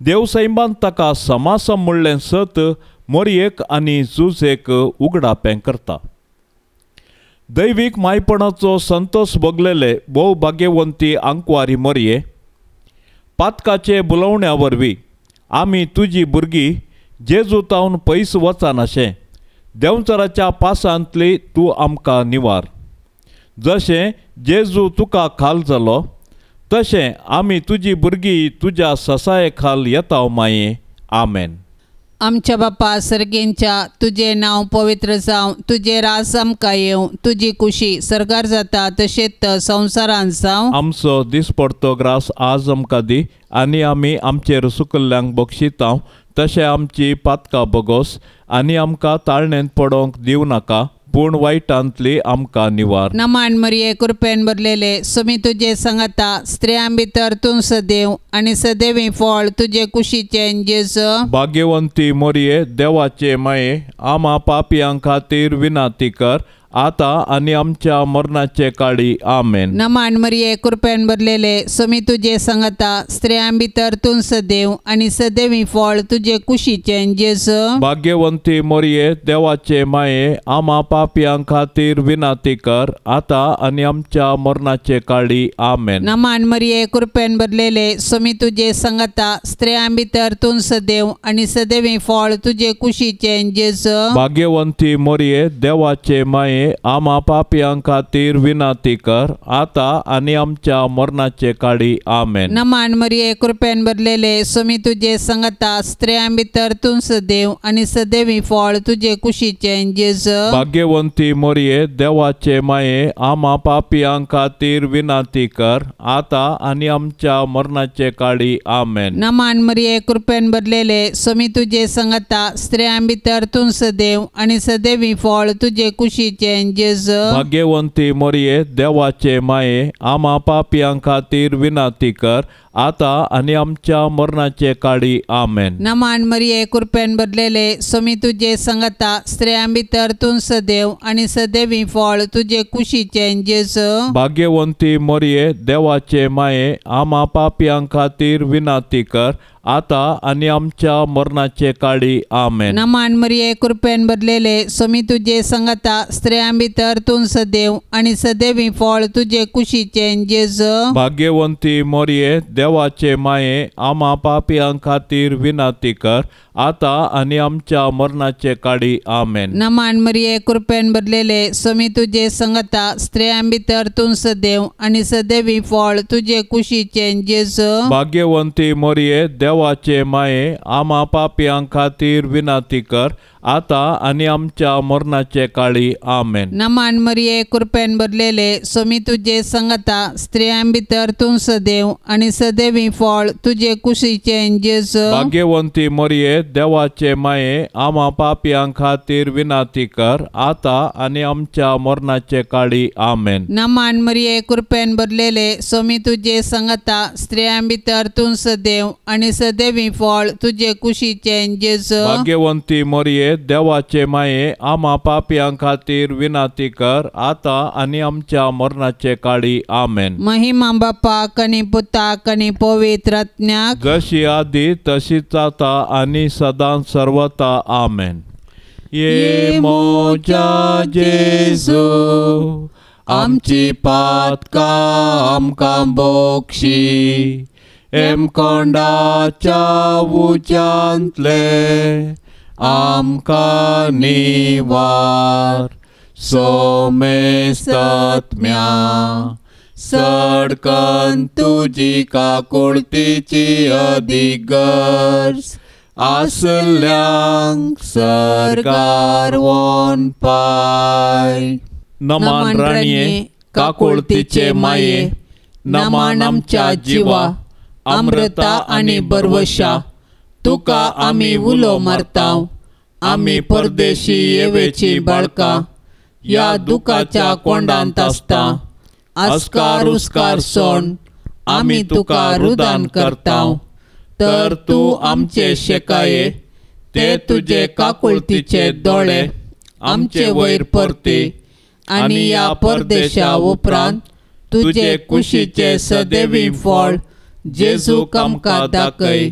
[SPEAKER 1] देवसैबान ताका समासम म्हणलें सत मोरयेक आनी जुजेक उगडापें करता. दैवीक मायपणाचो संतोश भोगलेले भोव भाग्यवंती आंकवारी मोरये, पातकाचे बुलावण्या वरवीं आमी तुजी भुरगीं जेजू तावन पयस वचानाशें देंवचाराच्या पासांतली तूं आमकां निवार. जशें जेजू तुका खाल जालो तशें आमी तुजी भुरगीं तुज्या ससाये खाल येता माये. आमेन.
[SPEAKER 2] आमच्या बापा सर्गेंच्या तुझे नांव पवित्र जावं, तुझे राज आमकां येवं, तुजी कुशी सरकार जाता तशेंच संवसारांत जावं.
[SPEAKER 1] आमचो दिसपडतो ग्रास आज आमकां दी आनी आमी आमचेर सुकल्ल्यांक बक्षिता तशें आमची पातकां बोगोस आनी आमकां ताळणेंत पडोवंक दिवं नाका, पूण वायटांतली आमकां निवार.
[SPEAKER 2] नमान मरिये कृपेन भरलेले सुमी तुजे सांगता स्त्रियां भितर तूं सदैव आनी सदैवी फळ तुजे कुशीचें जेजू.
[SPEAKER 1] भाग्यवंती मोरये देवाचे माये, आमा पापयां खातीर विनाती कर, आता आनी आमच्या मरणाचे काळी. आमेन.
[SPEAKER 2] नमान मरिये कृपेन भरलेले सुमी तुजे सांगता स्त्रियां भितर तूं सदैव आनी सदैवी फळ तुजे कुशीचें जेजू.
[SPEAKER 1] भाग्यवंती मोरये देवाचे माये, आमा पापयां खातीर विनाती कर, आता आनी आमच्या मरणाचे काळी. आमेन.
[SPEAKER 2] नमान मरिये कृपेन भरलेले सुमी तुजे सांगता स्त्रियां भितर तूं सदैव आनी सदैवी फळ तुजे कुशीचें जेजू.
[SPEAKER 1] भाग्यवंती मोरये देवाचे माये, आमा पापयां खातीर विनाती कर, आता आनी आमच्या मरणाचे काळी. आमेन.
[SPEAKER 2] नमान मरिये कृपेन भरलेले सुमी तुजे सांगता स्त्रियां भितर तूं सदैव आनी सदैवी फळ तुजे कुशीचें जेजू.
[SPEAKER 1] भाग्यवंती मोरये देवाचे माये, आमा पापयां खातीर विनाती कर, आता आनी आमच्या मरणाचे काळी. आमेन.
[SPEAKER 2] नमान मरिये कृपेन भरलेले सुमी तुजे सांगता स्त्रियां भितर तूं सदैव आनी सदैवी फळ तुजे कुशीचें जेजू.
[SPEAKER 1] भाग्यवंती मोरये देवाचे माये, आमा पापयां खातीर विनाती कर, आता आनी आमच्या मरणाचे काळी. आमेन.
[SPEAKER 2] नमान मरिये कृपेन भरलेले सुमी तुजे सांगता स्त्रियां भितर तूं सदैव आनी सदैवी फळ तुजे कुशीचें जेजू.
[SPEAKER 1] भाग्यवंती मोरये देवाचे माये, आमा पापयां खातीर विनाती कर, आता आनी आमच्या मरणाचे काळी. आमेन.
[SPEAKER 2] नमान मरिये कृपेन भरलेले सुमी तुजे सांगता स्त्रियां भितर तूं सदैव आनी सदैवी फळ तुजे कुशीचें जेजू.
[SPEAKER 1] भाग्यवंती मोरये देवाचे माये, आमा पापयां खातीर विनाती कर, आता आनी आमच्या मरणाचे काळी. आमेन.
[SPEAKER 2] नमान मरिये कृपेन भरलेले सुमी तुजे सांगता स्त्रियां भितर तूं सदैव आनी सदैवी फळ तुजे कुशीचें जेजू.
[SPEAKER 1] भाग्यवंती मोरये देवाचे माये, आमा पापयां खातीर विनाती कर, आता आनी आमच्या मरणाचे काळी. आमेन.
[SPEAKER 2] नमान मरिये कृपेन भरलेले सुमी तुजे सांगता स्त्रियां भितर तूं सदैव आनी सदैवी फळ तुजे कुशीचें जेजू.
[SPEAKER 1] भाग्यवंती मोरये देवाचे माये, आमा पापयां खातीर विनाती कर, आता आनी आमच्या मरणाचे काळी. आमेन.
[SPEAKER 2] नमान मरिये कृपेन भरलेले सुमी तुजे सांगता स्त्रियां भितर तूं सदैव आनी सदैवी फळ तुजे कुशीचें जेजू.
[SPEAKER 1] भाग्यवंती मोरये देवाचे माये, आमा पापयां खातीर विनाती कर, आता आनी आमच्या मरणाचे काळी. आमेन.
[SPEAKER 2] महिमा बापाक आनी पुताक आनी पवित्र आत्म्याक,
[SPEAKER 1] जशी आदी तशीच आता आनी सदां सर्वता. आमेन. ये मोजा जेजू, आमची पातकां आमकां बोक्षी, एम कोंडाच्या उज्यांतले आमकां निवार. सोमेस्तत्म्या सडकन तुजी काकुळतीची अधिगर्ज, आसल्यांक सरकार वोन पाय. नमान राणये काकुळतीचे माये, नमान आमच्या जिवा, अमृता आनी बरवशा, तुका आमी उलो मारताव. आमी परदेशी येवेची बाळकां या दुखाच्या कोंडांत आसता.
[SPEAKER 2] आस्कार उस्कार सोड आमी तुका रुदान करताव. तर तू आमचे शेकाये ते तुझे काकुळतीचे दोळे आमचे वयर परती आनी या परदेशा उपरांत तुझे कुशीचे सदैवी फळ जेजूक आमकां दाखय.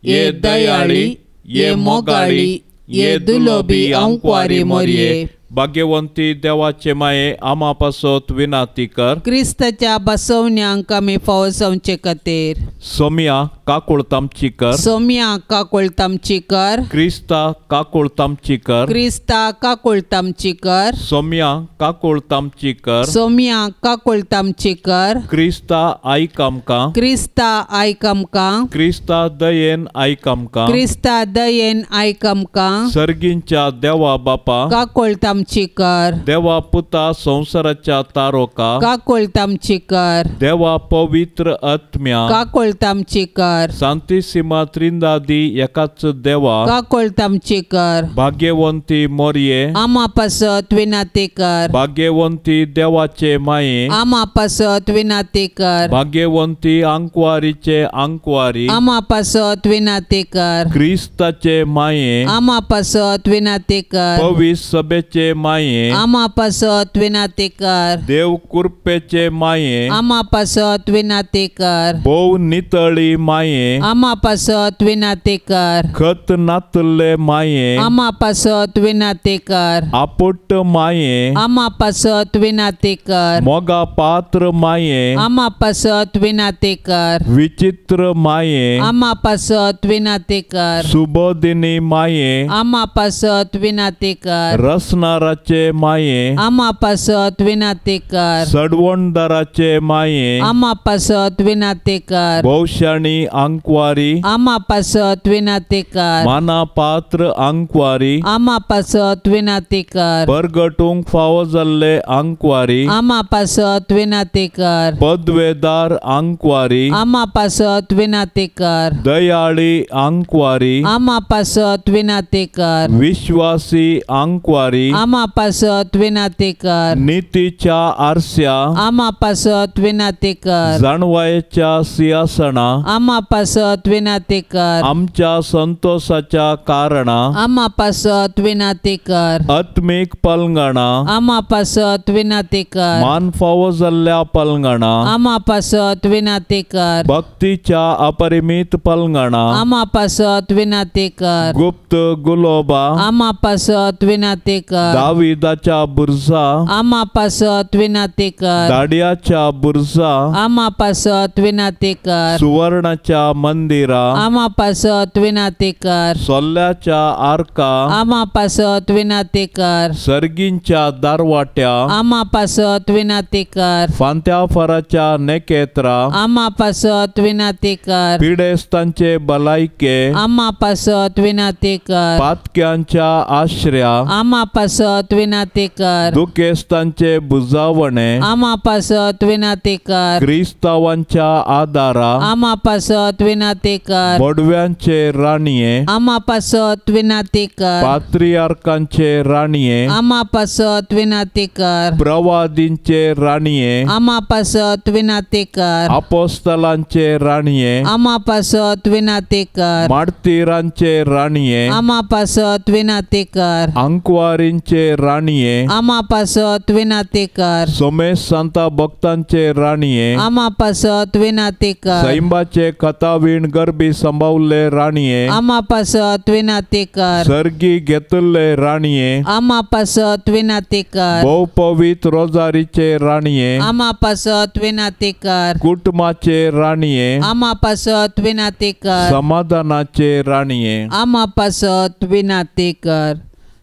[SPEAKER 2] ये दयाळी ये मोगाळी ये दुलोबी अंकवारी मोरये.
[SPEAKER 1] भाग्यवंती देवाचे माये आमा पासत विनाती कर.
[SPEAKER 2] क्रिस्ताच्या बसवण्यांक आमी फावो जावचे खातीर
[SPEAKER 1] सोम्या काकुळतामची कर.
[SPEAKER 2] सोम्या काकुळतामची कर.
[SPEAKER 1] क्रिस्ता काकुळतामची कर.
[SPEAKER 2] क्रिस्ता काकुळतामची कर.
[SPEAKER 1] सोम्या काकुळतामची कर.
[SPEAKER 2] सोम्या काकुळतामची कर.
[SPEAKER 1] क्रिस्ता आयक आमकां.
[SPEAKER 2] क्रिस्ता आयक आमकां.
[SPEAKER 1] क्रिस्ता दयेन आयक आमकां.
[SPEAKER 2] क्रिस्ता दयेन आयक आमकां.
[SPEAKER 1] सर्गींच्या देवा बापा
[SPEAKER 2] काकुळतामची कर.
[SPEAKER 1] देवा पुता संसाराच्या तारोका
[SPEAKER 2] काकुळतामची कर.
[SPEAKER 1] देवा पवित्र आत्म्या
[SPEAKER 2] काकुळतामची कर.
[SPEAKER 1] सांतिसिमा त्रिंदादी एकाच देवा
[SPEAKER 2] काकुळतामची कर.
[SPEAKER 1] भाग्यवंती मोरये
[SPEAKER 2] आमा पासत विनाती कर.
[SPEAKER 1] भाग्यवंती देवाचे माये
[SPEAKER 2] आमा पासत विनाती कर.
[SPEAKER 1] भाग्यवंती अंकवारीचे अंकवारी
[SPEAKER 2] आमा पासत विनाती कर.
[SPEAKER 1] क्रिस्ताचे माये
[SPEAKER 2] आमा पासत विनाती कर.
[SPEAKER 1] पवित्र सभेचे माये
[SPEAKER 2] आमा पासत विनाती कर.
[SPEAKER 1] देव कृपेचे माये
[SPEAKER 2] आमा पासत विनाती कर.
[SPEAKER 1] भोव नितळी माये
[SPEAKER 2] आमा पासत विनाती कर.
[SPEAKER 1] खत नातले माये
[SPEAKER 2] आमा पासत विनाती कर.
[SPEAKER 1] आपुट माये
[SPEAKER 2] आमा पासत विनाती कर.
[SPEAKER 1] मोगा पात्र माये
[SPEAKER 2] आमा पासत विनाती कर.
[SPEAKER 1] विचित्र माये
[SPEAKER 2] आमा पासत विनाती कर.
[SPEAKER 1] सुबोधिनी माये
[SPEAKER 2] आमा पासत विनाती कर.
[SPEAKER 1] रसनाराचे माये
[SPEAKER 2] आमा पासत विनाती कर.
[SPEAKER 1] सडवणदाराचे माये
[SPEAKER 2] आमा पासत विनाती कर.
[SPEAKER 1] भौशाणी अंकवारी
[SPEAKER 2] आमा पासत विनाती कर.
[SPEAKER 1] माना पात्र अंकवारी
[SPEAKER 2] आमा पासत विनाती कर.
[SPEAKER 1] परगटूंक फावो जाल्ले अंकवारी
[SPEAKER 2] आमा पासत विनाती कर.
[SPEAKER 1] पदवेदार अंकवारी
[SPEAKER 2] आमा पासत विनाती कर.
[SPEAKER 1] दयाळी अंकवारी
[SPEAKER 2] आमा पासत विनाती कर.
[SPEAKER 1] विश्वासी अंकवारी
[SPEAKER 2] आमा पासत विनाती कर.
[SPEAKER 1] नीतीच्या आरस्या
[SPEAKER 2] आमा पासत विनाती कर.
[SPEAKER 1] जाणवायेच्या सिंहासना
[SPEAKER 2] आमा पासत विनाती कर.
[SPEAKER 1] आमच्या संतोषाच्या कारणा
[SPEAKER 2] आमा पासत विनाती कर.
[SPEAKER 1] आत्मिक पलंगणा
[SPEAKER 2] आमा पासत विनाती कर.
[SPEAKER 1] मान फावो जाल्ल्या पलंगणा
[SPEAKER 2] आमा पासत विनाती कर.
[SPEAKER 1] भक्तीच्या अपरिमित पलंगणा
[SPEAKER 2] आमा पासत विनाती कर.
[SPEAKER 1] गुप्त गुलोबा
[SPEAKER 2] आमा पासत विनाती कर.
[SPEAKER 1] दाविदाच्या बुरजा
[SPEAKER 2] आमा पासत विनाती कर.
[SPEAKER 1] दाड्याच्या बुरजा
[SPEAKER 2] आमा पासत विनाती कर.
[SPEAKER 1] सुवर्णाच्या मंदिरा
[SPEAKER 2] आमा पासत विनाती कर.
[SPEAKER 1] सोल्ल्याच्या आर्का
[SPEAKER 2] आमा पासत विनाती कर.
[SPEAKER 1] सर्गींच्या दारवाट्या
[SPEAKER 2] आमा पासत विनाती कर.
[SPEAKER 1] फांत्या फराच्या नेकेत्रा
[SPEAKER 2] आमा पासत विनाती कर.
[SPEAKER 1] पिडेस्तांचे भलायके
[SPEAKER 2] आमा पासत विनाती कर.
[SPEAKER 1] पातक्यांच्या आश्रया
[SPEAKER 2] आमा पासत विनाती कर.
[SPEAKER 1] दुखेस्तांचे बुजावणे
[SPEAKER 2] आमा पासत विनाती कर.
[SPEAKER 1] क्रिस्तावांच्या आदारा
[SPEAKER 2] आमा पासत विनाती कर.
[SPEAKER 1] बडव्यांचे राणीये
[SPEAKER 2] आमा पासत विनाती कर.
[SPEAKER 1] पात्रियार्कांचे राणीये
[SPEAKER 2] आमा पासत विनाती कर.
[SPEAKER 1] प्रवादींचे राणीये
[SPEAKER 2] आमा पासत विनाती कर.
[SPEAKER 1] अपोस्तलांचे राणीये
[SPEAKER 2] आमा पासत विनाती कर.
[SPEAKER 1] मार्तिरांचे राणीये
[SPEAKER 2] आमा पासत विनाती कर.
[SPEAKER 1] अंकवारींचे राणीये
[SPEAKER 2] आमा पासत विनाती कर.
[SPEAKER 1] सोमेश संता भक्तांचे राणीये
[SPEAKER 2] आमा पासत विनाती कर.
[SPEAKER 1] सैंबाचे कथावीण गरबी संभावले राणीये
[SPEAKER 2] आमा पासत विनाती कर.
[SPEAKER 1] सर्गी घेतले राणीये
[SPEAKER 2] आमा पासत विनाती कर.
[SPEAKER 1] भोव पवित्र रोजारीचे राणीये
[SPEAKER 2] आमा पासत विनाती कर.
[SPEAKER 1] कुटुंबाचे राणीये
[SPEAKER 2] आमा पासत विनाती कर.
[SPEAKER 1] समाधानाचे राणीये
[SPEAKER 2] आमा पासत विनाती कर.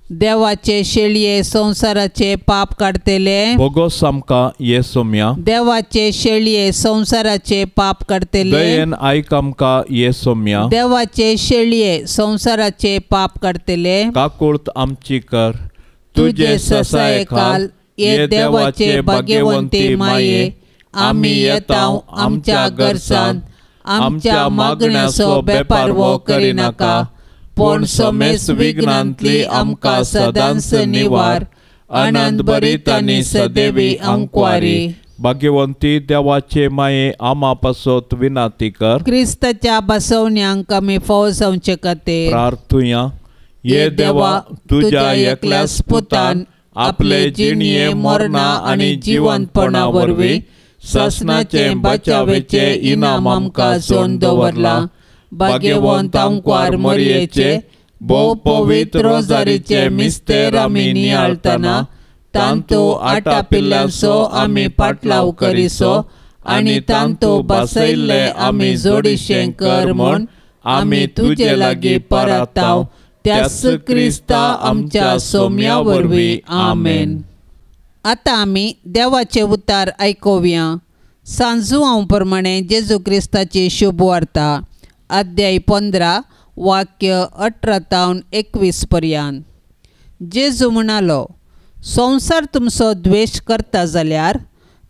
[SPEAKER 2] देवाचे शेळये संसाराचे पाप काढतेले.
[SPEAKER 1] भोगोस आमकां येसोम्या
[SPEAKER 2] देवाचे शेळये संसाराचे पाप काढतेले.
[SPEAKER 1] दयेन आयक आमकां येसोम्या
[SPEAKER 2] देवाचे शेळये संसाराचे पाप काढतेले.
[SPEAKER 1] काकुळत आमची कर
[SPEAKER 2] तुझे ससाये काल ये देवाचे भाग्यवंती माये. आमी येताव आमच्या गरजान आमच्या मागण्याचो बेपारवो करिनाका. पण सोमेस विघ्नांतली आमकां सदांच निवार. आनंद भरीत आनी सदैवी अंकवारी.
[SPEAKER 1] भाग्यवंती देवाचे माये आमा पासत विनाती कर.
[SPEAKER 2] क्रिस्ताच्या बसवण्यांक आमी फावो जावचे खातीर
[SPEAKER 1] प्रार्थुया. ये देवा, तुझ्या एकल्याच पुतान आपले जिणये मरणा आणि जिवंतपणा वरवीं ससनाचे बचावेचे इनाम आमकां जोन दवरला. भाग्यवंत आमकां मरयेचे भोव पवित्र रोजारीचे मिस्तेर आमी नियाळतना तांतू 8 पिल्लांचो आमी पाटलाव करिसो आनी तांतू बसयल्ले आमी जोडिशें कर म्हूण आमी तुजे लागीं परताव. त्याच क्रिस्ता आमच्या सोम्या वरवीं. आमेन. आतां आमी देवाचे उतार आयकुया. सांजू हांव प्रमाणे जेजू क्रिस्ताची शुभ वार्ता, अध्याय 15 वाक्य 18 तावन 21 पर्यंत. जेजू म्हणालो, संवसार तुमचो द्वेश करता जाल्यार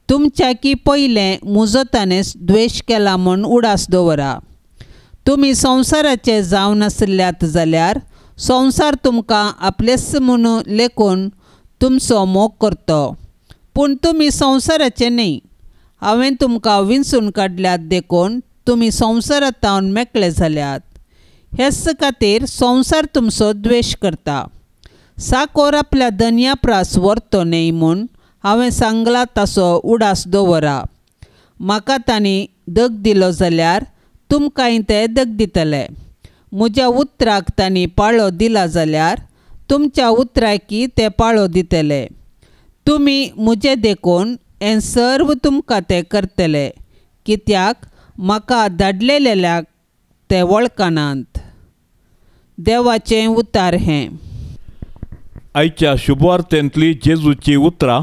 [SPEAKER 1] तुमच्या की पयलें म्हजो ताणें द्वेश केला म्हूण उडास दवरा. तुमी संवसाराचे जावन आसल्यात जाल्यार संवसार तुमकां आपलेच म्हूण लेखून तुमचो मोग करतो. पूण तुमी संवसाराचे न्ही. हांवें तुमकां विंचून काडल्यात देखून तुमी संवसारांतावन मेकळे जाल्यात. हेच खातीर संवसार तुमचो द्वेश करता. साकोर आपल्या धन्याप्रास व्हरतो न्ही म्हूण हांवें सांगला ताचो उडास दवरा. म्हाका तांणी दग दिलो जाल्यार तुमकांय ते दग दितले. म्हज्या उतराक तांणी पाळो दिला जाल्यार तुमच्या उतराकी ते पाळो दितले. तुमी म्हजे देखून हें सर्व तुमकां ते करतले, कित्याक म्हाका धाडलेल्याक ते वळखनात. देवाचें उतार हें. आयच्या शुभवार्तेंतली जेजूची उतरां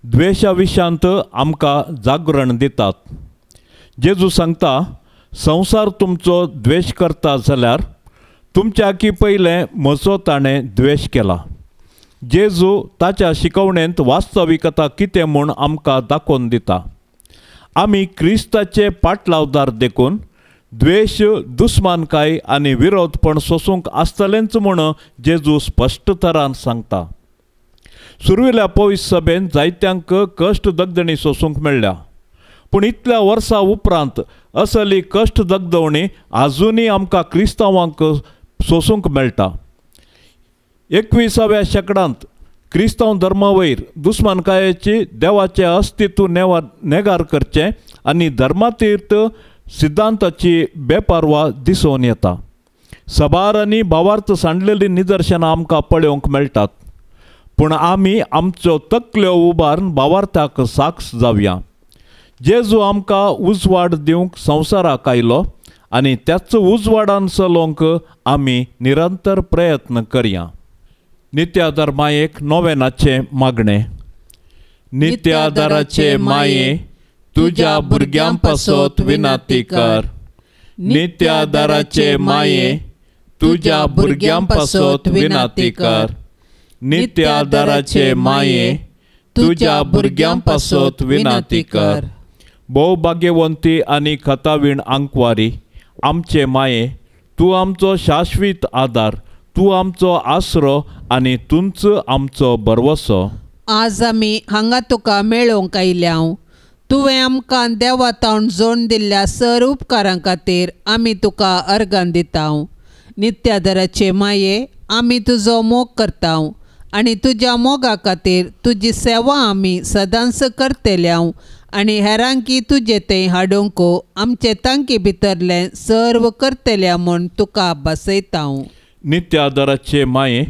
[SPEAKER 1] द्वेशा विशांत आमकां जागरण दितात. जेजू सांगता, संवसार तुमचो द्वेश करता जाल्यार तुमच्या की पयलें म्हजो ताणें द्वेश केला. जेजू ताच्या शिकवणेंत वास्तविकता कितें म्हूण आमकां दाखोवन दिता. आमी क्रिस्ताचे पाटलावदार देखून द्वेश, दुस्मानकाय आनी विरोधपण सोसूंक आसतलेंच म्हूण जेजू स्पश्ट तरान सांगता. सुरविल्ल्या पवित्र सभेन जायत्यांक कश्ट दगदणी सोसूंक मेळ्ळ्या. पूण इतल्या वर्सां उपरांत असली कश्ट दगदवणी आजुनूय आमकां क्रिस्तांवांक सोसूंक मेळटा. 21व्या शेकड्यांत क्रिस्तांव धर्मा वयर दुस्मानकायेची देवाचें अस्तित्व नेगार करचें आनी धर्मातीर्थ सिद्धांताची बेपारवा दिसून येता. सभार आनी भावार्थ सांडलेलीं निदर्शनां आमकां पळोवंक मेळटात. पूण आमी आमच्यो तकल्यो उबारून भावार्थाक साक्ष जावया. जेजू आमकां उजवाड दिवंक संवसाराक आयलो आनी त्याच उजवाडान चलोवंक आमी निरंतर प्रयत्न करया. नित्यादार मायेक नोवेनाचें मागणें. नित्यादाराचे माये, तुज्या भुरग्यां पासत विनाती कर. नित्यादाराचे माये, तुज्या भुरग्यां पासत विनाती कर. नित्यादाराचे माये, तुज्या भुरग्यां पासत विनाती कर. भोव भाग्यवंती आनी खतावीण आंकवारी आमचे माये, तूं आमचो शाश्वीत आदार, तूं आमचो आसरो आनी तूंच आमचो बरवसो.
[SPEAKER 2] आज आमी हांगा तुका मेळोवंक आयल्याव. तुवें आमकां देवातावन जोड दिल्ल्या सर उपकारां खातीर आमी तुका अर्गां दिताव. नित्यादाराचे माये, आमी तुजो मोग करताव आनी तुज्या मोगा खातीर तुजी सेवा आमी सदांच करतल्याव आनी हेरांकी तुजे तें हाडूंक आमचे तांकी भितरलें सर्व करतल्या म्हूण तुका बसयताव.
[SPEAKER 1] नित्यादाराचे माये,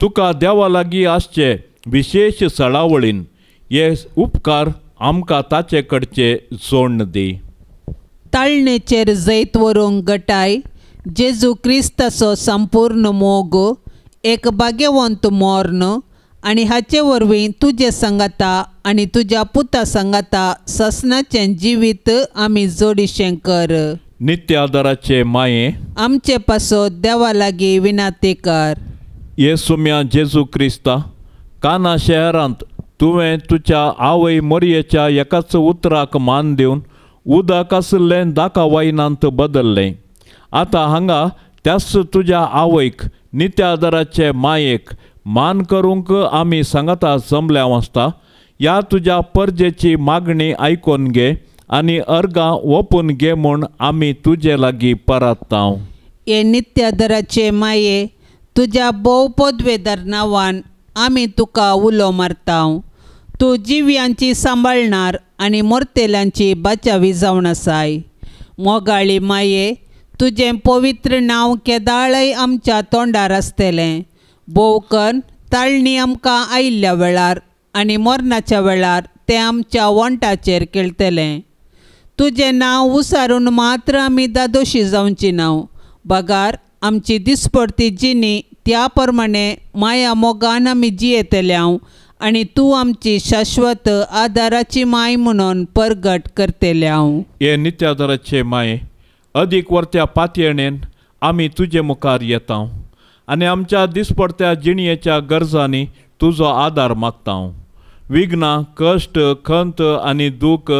[SPEAKER 1] तुका देवा लागीं आसचे विशेश सळावळीन हे उपकार आमकां ताचे कडचे जोडण दी.
[SPEAKER 2] ताळणेचेर जैत व्हरूंक गटाय जेजू क्रिस्ताचो संपूर्ण मोग, एक भाग्यवंत मोर्न आनी हाचे वरवीं तुजे संगाता आनी तुज्या पुता संगाता ससनाचें जिवीत आमी जोडिशें कर.
[SPEAKER 1] नित्यादाराचे माये,
[SPEAKER 2] आमचे पासत देवा लागीं विनाती कर.
[SPEAKER 1] येसुम्या जेजू क्रिस्ता, काना शहरांत तुवें तुज्या आवय मरयेच्या एकाच उतराक मान दिवन उदक आसलें दाका वायनांत बदल्लें. आतां हांगा त्याच तुज्या आवयक, नित्यादाराचे मायेक मान करूंक आमी सांगाता जमल्या आसता. या तुझ्या परजेची मागणी आयकून घे आनी अर्गां ओपून घे म्हूण आमी तुजे लागीं परतांव.
[SPEAKER 2] हे नित्यादराचे माये, तुज्या भोव पदवेदार नांवान आमी तुका उलो मारतांव. तूं जिव्यांची सांबाळणार आनी मोर्तेल्यांची बाचावी जावन आसाय. मोगाळी माये, तुजें पवित्र नांव केदाळय आमच्या तोंडार आसतलें. भोवकन ताळणी आमकां आयिल्ल्या वेळार आनी मरणाच्या वेळार तें आमच्या वंटाचेर केळटलें. तुजें नांव उसारून मात्र आमी दादोशी जावची नाव. बगार आमची दिसपडती जिणी त्या प्रमाणे माया मोगान आमी जियेतल्यांव आनी तूं आमची शाश्वत आदाराची माय म्हणून परगट करतल्यांव.
[SPEAKER 1] हे नित्यादराचे माये, अदीक वर्त्या पातयेणेन आमी तुजे मुखार येतांव आनी आमच्या दिसपडत्या जिणयेच्या गरजांनी तुजो आदार मागतांव. विघ्नां, कश्ट, खंत आनी दूख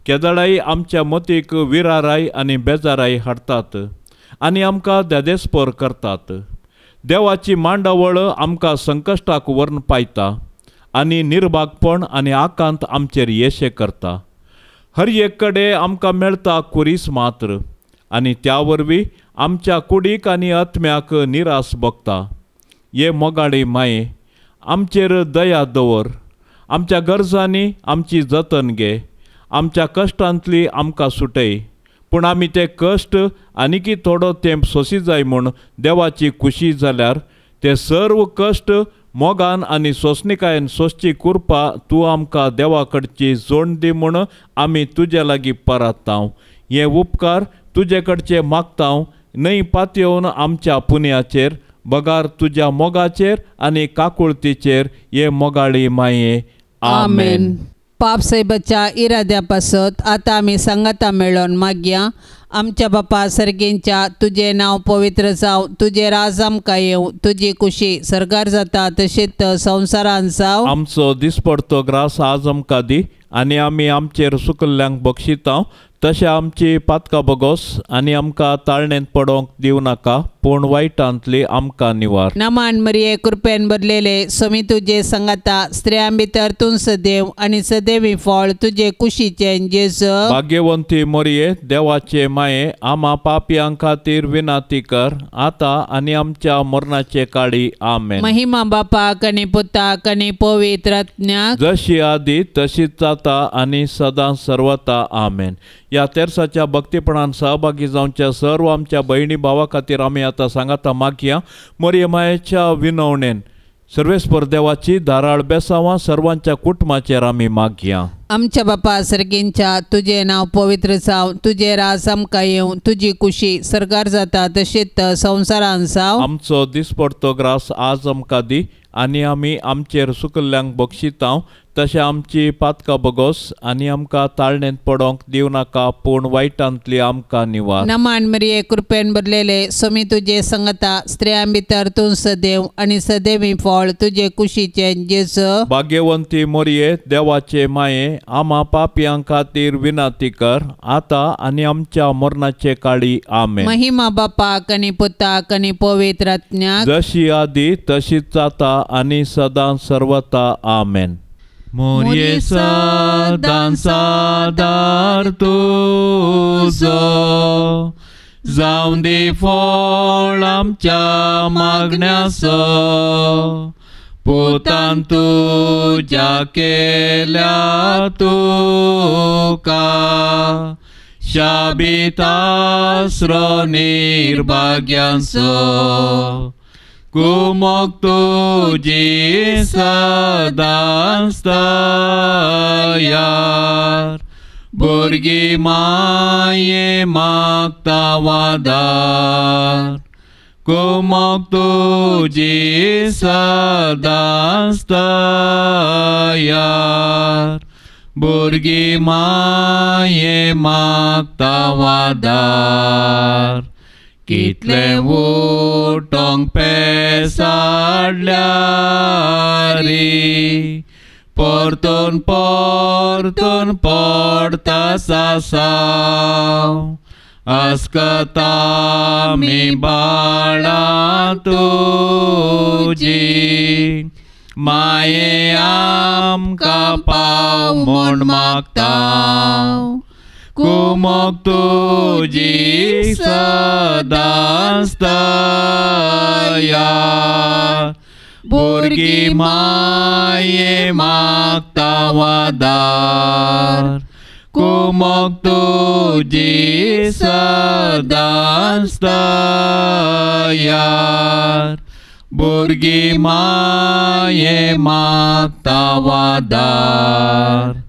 [SPEAKER 1] केदाळाय आमच्या मतीक विराराय आनी बेजाराय हाडटात आनी आमकां देदेस्पर करतात. देवाची मांडावळ आमकां संकश्टाक व्हरून पायता आनी निर्भागपण आनी आकांत आमचेर येशे करता. हर एक कडेन आमकां मेळटा कुरीस मात्र आनी त्या वरवीं आमच्या कुडीक आनी आत्म्याक निरास भोगता. हे मोगाळी माये, आमचेर दया दवर. आमच्या गरजांनी आमची जतन घे. आमच्या कश्टांतली आमकां सुटय. पूण आमी ते कश्ट आनीकी थोडो तेंप सोंसी जाय म्हूण देवाची खुशी जाल्यार ते सर्व कश्ट मोगान आनी सोंसणिकायेन सोंसची कृपा तूं आमकां देवा कडची जोड दी म्हूण आमी तुजे लागीं परतांव. हे उपकार तुजे कडचे मागतांव, न्हय पातयेवन आमच्या पुण्याचेर, बगार तुज्या मोगाचेर आनी काकुळतीचेर. हे मोगाळी माये, आमेन.
[SPEAKER 2] पाप साहेबाच्या इराद्या पासत आता आमी सांगाता मेळोन मागया. आमच्या बापा सर्गेंच्या, तुझे नाव पवित्र जाव, तुझे राज आमकां येवं, तुजी कुशी सरकार जाता तशीच संवसारान जाव.
[SPEAKER 1] आमचो दिसपडतो ग्रास आज आमकां दी आनी आमी आमचेर सुकल्ल्यांक बक्षितांव. तशें आमची पातकां बगोस आनी आमकां ताळणेंत पडोवंक दिवं नाका, पूण वायटांतली आमकां निवार.
[SPEAKER 2] नमान मरिये, कृपेन भरलेले, स्वामी तुजे सांगाता स्त्रियां भितर तूं सदैव आनी सदैवी फळ तुजे कुशीचे जेजू.
[SPEAKER 1] भाग्यवंती मरिये, देवाचे माये, आमा पापयां खातीर विनाती कर, आतां आनी आमच्या मरणाचे काळी. आमेन.
[SPEAKER 2] महिमा बापाक आनी पुताक आनी पवित्र आत्म्याक,
[SPEAKER 1] जशी आदी तशीच जाता आनी सदां सर्वता. आमेन. या तेरसाच्या भक्तीपणान सहभागी जावच्या सर्व आमच्या बहिणी भावा खातीर आमी आतां सांगाता मागया. मरिये मायेच्या विनवणेन सर्वेस्पर देवाची धाराळ बेसावां सर्वांच्या कुटुंबाचेर आमी मागया.
[SPEAKER 2] आमच्या बापा सर्गेंच्या, तुझे नाव पवित्र जाव, तुझे राज आमकां येवं, तुजी कुशी सरकार जाता तशीच संवसारान जाव.
[SPEAKER 1] आमचो दिसपडतो ग्रास आज आमकां दी आनी आमी आमचेर सुकल्ल्यांक बक्षितांव. तशें आमची पातकां बगोस आनी आमकां ताळणेंत पडोवंक दिवं नाका, पूण वायटांतली आमकां निवार.
[SPEAKER 2] नमान मरिये, कृपेन भरलेले, स्वामी तुजे सांगाता स्त्रियां भितर तूं सदैव आनी सदैवी फळ तुजे कुशीचे जेजू.
[SPEAKER 1] भाग्यवंती मरिये, देवाचे माये, आमा पापयां खातीर विनाती कर, आतां आनी आमच्या मरणाचे काळी. आमेन.
[SPEAKER 2] महिमा बापाक आनी पुताक आनी पवित्र आत्म्याक,
[SPEAKER 1] जशी आदी तशीच जाता आनी सदां सर्वता. आमेन. मोरये सदां सादार तुजो, जावं दे फळ आमच्या मागण्याचो, पोतान तुज्या केल्या तुका शाबीत आसरो निर्भाग्यांचो. कुमोग तुजी सदां तयार, भुरगीं माये मागता वादार. कुमोग तुजी सदां तयार, भुरगीं माये मागता वादार. कितले उठोंक पेसाडल्या रे, परतून परतून पडता सासाव. आस्कता मी बाळा तुजी, माये आमकां पाव म्हूण मागता. कुमोग तुजी सदांच दया, भुरगीं माये मागता वादार. कुमोग तुजी सदांच दया, भुरगीं माये मागता वादार.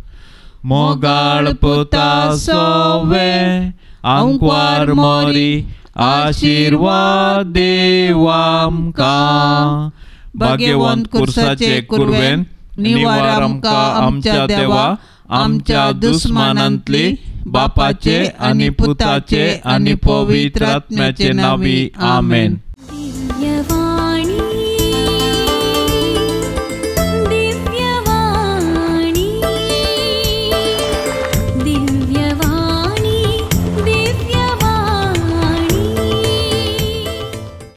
[SPEAKER 1] मोगाळ पुता सोवे आंकवार मोरी, आशीर्वाद देव आमकां. भाग्यवंत कुर्साचे कुरवेन निवार आमकां आमच्या देवा. आमच्या दुस्मानांतली बापाचे आनी पुताचे आनी पवित्र आत्म्याचे नावी. आमेन.